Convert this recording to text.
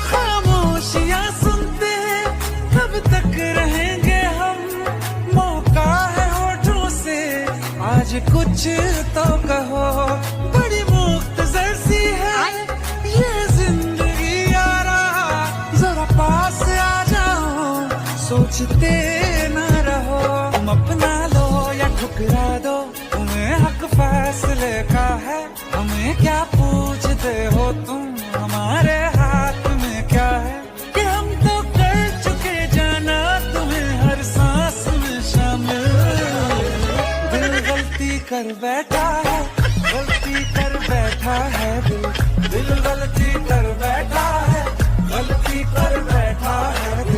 खामोशियां सुनते कब तक रहेंगे हम, मौका है होठों से आज कुछ तो कहो। बड़ी मुख्तसर सी है ये जिंदगी यारा, जरा पास आ जाओ सोचते न रहो। तुम अपना लो या ठुकरा दो, तुम्हें हक फैसले का है। हमें क्या पूछते हो तुम, हमारे हाथ में क्या है। कि हम तो कर चुके जाना तुम्हें हर सांस में शामिल। दिल गलती कर बैठा है, गलती कर बैठा है दिल। दिल गलती कर बैठा है, गलती कर बैठा है।